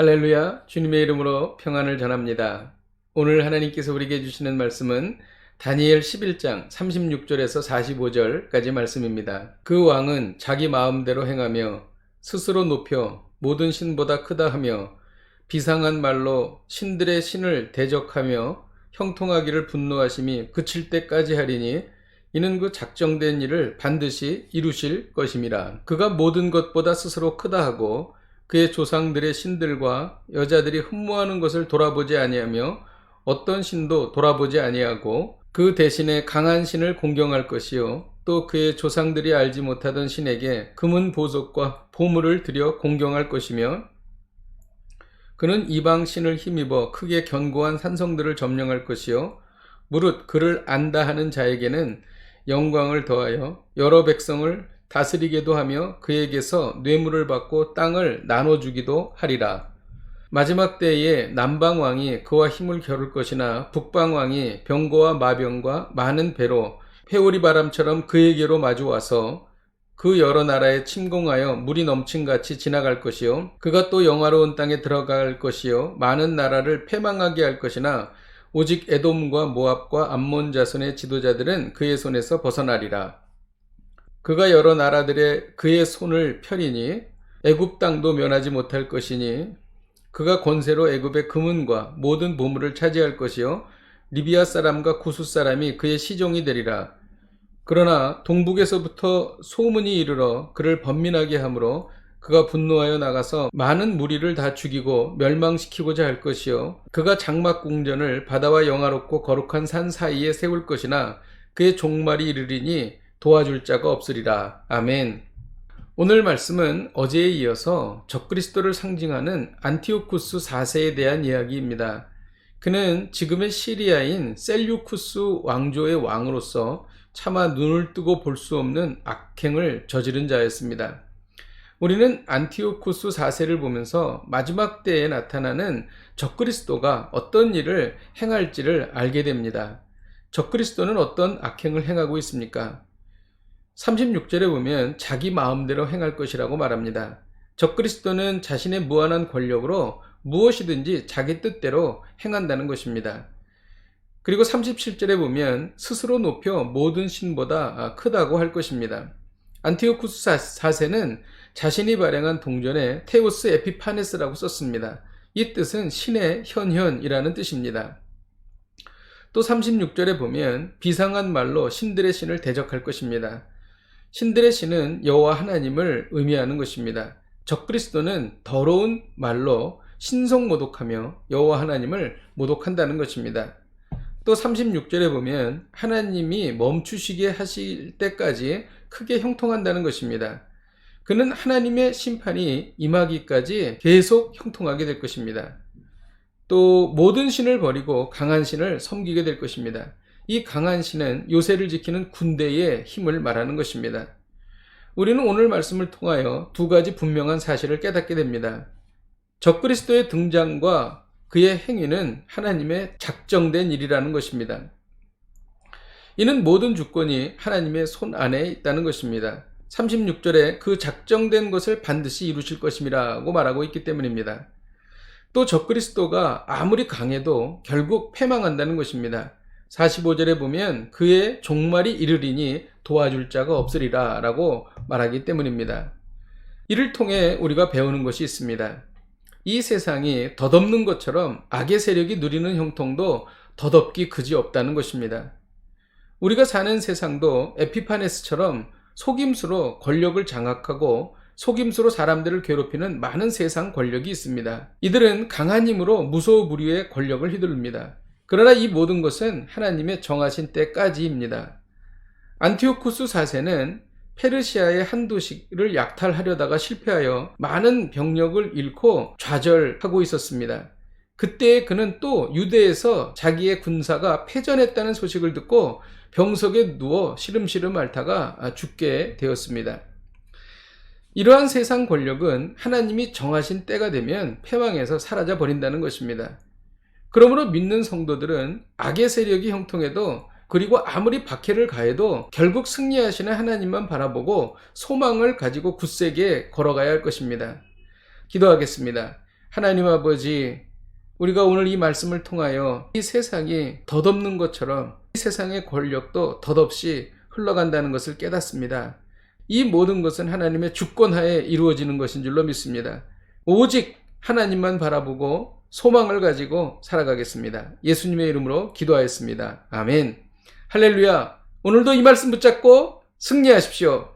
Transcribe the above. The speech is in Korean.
할렐루야, 주님의 이름으로 평안을 전합니다. 오늘 하나님께서 우리에게 주시는 말씀은 다니엘 11장 36절에서 45절까지 말씀입니다. 그 왕은 자기 마음대로 행하며 스스로 높여 모든 신보다 크다 하며 비상한 말로 신들의 신을 대적하며 형통하기를 분노하심이 그칠 때까지 하리니 이는 그 작정된 일을 반드시 이루실 것임이라. 그가 모든 것보다 스스로 크다 하고 그의 조상들의 신들과 여자들이 흠모하는 것을 돌아보지 아니하며 어떤 신도 돌아보지 아니하고 그 대신에 강한 신을 공경할 것이요 또 그의 조상들이 알지 못하던 신에게 금은 보석과 보물을 들여 공경할 것이며 그는 이방 신을 힘입어 크게 견고한 산성들을 점령할 것이요 무릇 그를 안다 하는 자에게는 영광을 더하여 여러 백성을 다스리게도 하며 그에게서 뇌물을 받고 땅을 나눠주기도 하리라. 마지막 때에 남방왕이 그와 힘을 겨룰 것이나 북방왕이 병거와 마병과 많은 배로 회오리 바람처럼 그에게로 마주와서 그 여러 나라에 침공하여 물이 넘친같이 지나갈 것이요 그가 또 영화로운 땅에 들어갈 것이요 많은 나라를 패망하게 할 것이나 오직 에돔과 모압과 암몬 자손의 지도자들은 그의 손에서 벗어나리라. 그가 여러 나라들의 그의 손을 펴리니 애굽 땅도 면하지 못할 것이니 그가 권세로 애굽의 금은과 모든 보물을 차지할 것이요 리비아 사람과 구스 사람이 그의 시종이 되리라. 그러나 동북에서부터 소문이 이르러 그를 번민하게 하므로 그가 분노하여 나가서 많은 무리를 다 죽이고 멸망시키고자 할 것이요 그가 장막 궁전을 바다와 영화롭고 거룩한 산 사이에 세울 것이나 그의 종말이 이르리니 도와줄 자가 없으리라. 아멘. 오늘 말씀은 어제에 이어서 적그리스도를 상징하는 안티오쿠스 4세에 대한 이야기입니다. 그는 지금의 시리아인 셀류쿠스 왕조의 왕으로서 차마 눈을 뜨고 볼 수 없는 악행을 저지른 자였습니다. 우리는 안티오쿠스 4세를 보면서 마지막 때에 나타나는 적그리스도가 어떤 일을 행할지를 알게 됩니다. 적그리스도는 어떤 악행을 행하고 있습니까? 36절에 보면 자기 마음대로 행할 것이라고 말합니다. 적그리스도는 자신의 무한한 권력으로 무엇이든지 자기 뜻대로 행한다는 것입니다. 그리고 37절에 보면 스스로 높여 모든 신보다 크다고 할 것입니다. 안티오쿠스 4세는 자신이 발행한 동전에 테오스 에피파네스라고 썼습니다. 이 뜻은 신의 현현이라는 뜻입니다. 또 36절에 보면 비상한 말로 신들의 신을 대적할 것입니다. 신들의 신은 여호와 하나님을 의미하는 것입니다. 적그리스도는 더러운 말로 신성 모독하며 여호와 하나님을 모독한다는 것입니다. 또 36절에 보면 하나님이 멈추시게 하실 때까지 크게 형통한다는 것입니다. 그는 하나님의 심판이 임하기까지 계속 형통하게 될 것입니다. 또 모든 신을 버리고 강한 신을 섬기게 될 것입니다. 이 강한 신은 요새를 지키는 군대의 힘을 말하는 것입니다. 우리는 오늘 말씀을 통하여 두 가지 분명한 사실을 깨닫게 됩니다. 적그리스도의 등장과 그의 행위는 하나님의 작정된 일이라는 것입니다. 이는 모든 주권이 하나님의 손 안에 있다는 것입니다. 36절에 그 작정된 것을 반드시 이루실 것임이라고 말하고 있기 때문입니다. 또 적그리스도가 아무리 강해도 결국 패망한다는 것입니다. 45절에 보면 그의 종말이 이르리니 도와줄 자가 없으리라 라고 말하기 때문입니다. 이를 통해 우리가 배우는 것이 있습니다. 이 세상이 덧없는 것처럼 악의 세력이 누리는 형통도 덧없기 그지없다는 것입니다. 우리가 사는 세상도 에피파네스처럼 속임수로 권력을 장악하고 속임수로 사람들을 괴롭히는 많은 세상 권력이 있습니다. 이들은 강한 힘으로 무소부리의 권력을 휘두릅니다. 그러나 이 모든 것은 하나님의 정하신 때까지입니다. 안티오쿠스 4세는 페르시아의 한 도시를 약탈하려다가 실패하여 많은 병력을 잃고 좌절하고 있었습니다. 그때 그는 또 유대에서 자기의 군사가 패전했다는 소식을 듣고 병석에 누워 시름시름 앓다가 죽게 되었습니다. 이러한 세상 권력은 하나님이 정하신 때가 되면 패망해서 사라져 버린다는 것입니다. 그러므로 믿는 성도들은 악의 세력이 형통해도 그리고 아무리 박해를 가해도 결국 승리하시는 하나님만 바라보고 소망을 가지고 굳세게 걸어가야 할 것입니다. 기도하겠습니다. 하나님 아버지, 우리가 오늘 이 말씀을 통하여 이 세상이 덧없는 것처럼 이 세상의 권력도 덧없이 흘러간다는 것을 깨닫습니다. 이 모든 것은 하나님의 주권하에 이루어지는 것인 줄로 믿습니다. 오직 하나님만 바라보고 소망을 가지고 살아가겠습니다. 예수님의 이름으로 기도하였습니다. 아멘. 할렐루야. 오늘도 이 말씀 붙잡고 승리하십시오.